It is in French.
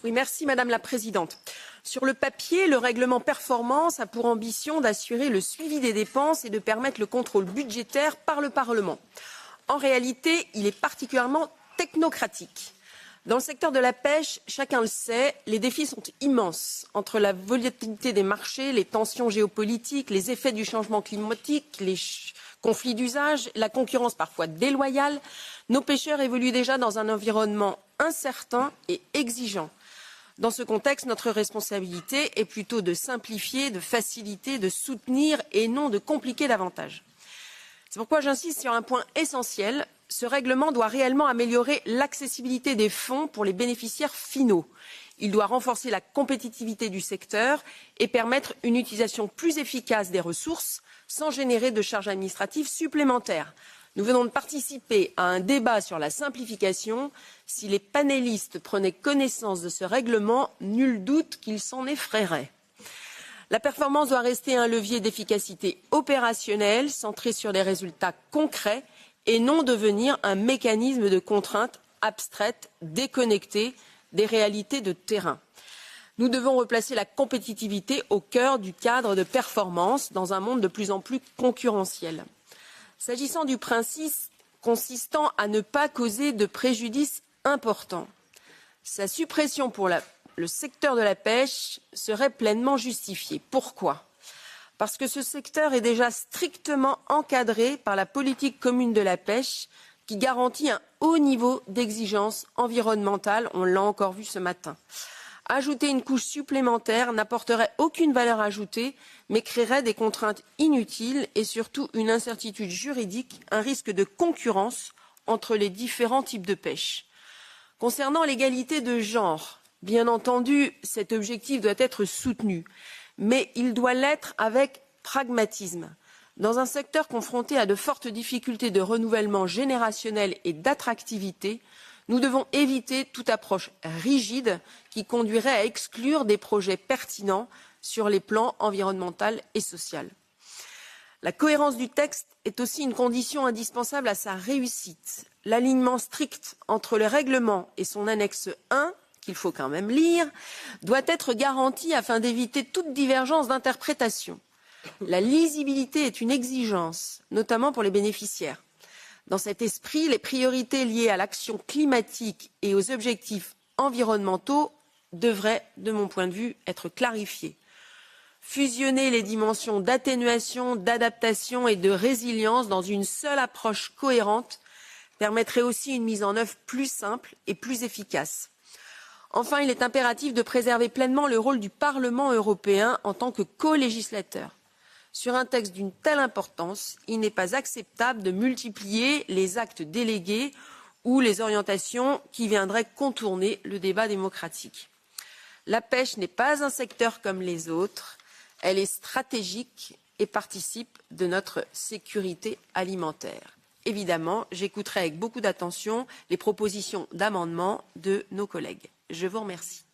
Oui, merci Madame la Présidente. Sur le papier, le règlement performance a pour ambition d'assurer le suivi des dépenses et de permettre le contrôle budgétaire par le Parlement. En réalité, il est particulièrement technocratique. Dans le secteur de la pêche, chacun le sait, les défis sont immenses. Entre la volatilité des marchés, les tensions géopolitiques, les effets du changement climatique, les conflits d'usage, la concurrence parfois déloyale, nos pêcheurs évoluent déjà dans un environnement incertain et exigeant. Dans ce contexte, notre responsabilité est plutôt de simplifier, de faciliter, de soutenir et non de compliquer davantage. C'est pourquoi j'insiste sur un point essentiel. Ce règlement doit réellement améliorer l'accessibilité des fonds pour les bénéficiaires finaux. Il doit renforcer la compétitivité du secteur et permettre une utilisation plus efficace des ressources sans générer de charges administratives supplémentaires. Nous venons de participer à un débat sur la simplification. Si les panélistes prenaient connaissance de ce règlement, nul doute qu'ils s'en effraieraient. La performance doit rester un levier d'efficacité opérationnelle centré sur des résultats concrets et non devenir un mécanisme de contrainte abstraite, déconnecté des réalités de terrain. Nous devons replacer la compétitivité au cœur du cadre de performance dans un monde de plus en plus concurrentiel. S'agissant du principe consistant à ne pas causer de préjudice important, sa suppression pour le secteur de la pêche serait pleinement justifiée. Pourquoi ? Parce que ce secteur est déjà strictement encadré par la politique commune de la pêche qui garantit un haut niveau d'exigence environnementale, on l'a encore vu ce matin. Ajouter une couche supplémentaire n'apporterait aucune valeur ajoutée, mais créerait des contraintes inutiles et surtout une incertitude juridique, un risque de concurrence entre les différents types de pêche. Concernant l'égalité de genre, bien entendu, cet objectif doit être soutenu, mais il doit l'être avec pragmatisme. Dans un secteur confronté à de fortes difficultés de renouvellement générationnel et d'attractivité, nous devons éviter toute approche rigide qui conduirait à exclure des projets pertinents sur les plans environnemental et social. La cohérence du texte est aussi une condition indispensable à sa réussite. L'alignement strict entre le règlement et son annexe 1, qu'il faut quand même lire, doit être garanti afin d'éviter toute divergence d'interprétation. La lisibilité est une exigence, notamment pour les bénéficiaires. Dans cet esprit, les priorités liées à l'action climatique et aux objectifs environnementaux devraient, de mon point de vue, être clarifiées. Fusionner les dimensions d'atténuation, d'adaptation et de résilience dans une seule approche cohérente permettrait aussi une mise en œuvre plus simple et plus efficace. Enfin, il est impératif de préserver pleinement le rôle du Parlement européen en tant que co-législateur. Sur un texte d'une telle importance, il n'est pas acceptable de multiplier les actes délégués ou les orientations qui viendraient contourner le débat démocratique. La pêche n'est pas un secteur comme les autres, elle est stratégique et participe de notre sécurité alimentaire. Évidemment, j'écouterai avec beaucoup d'attention les propositions d'amendement de nos collègues. Je vous remercie.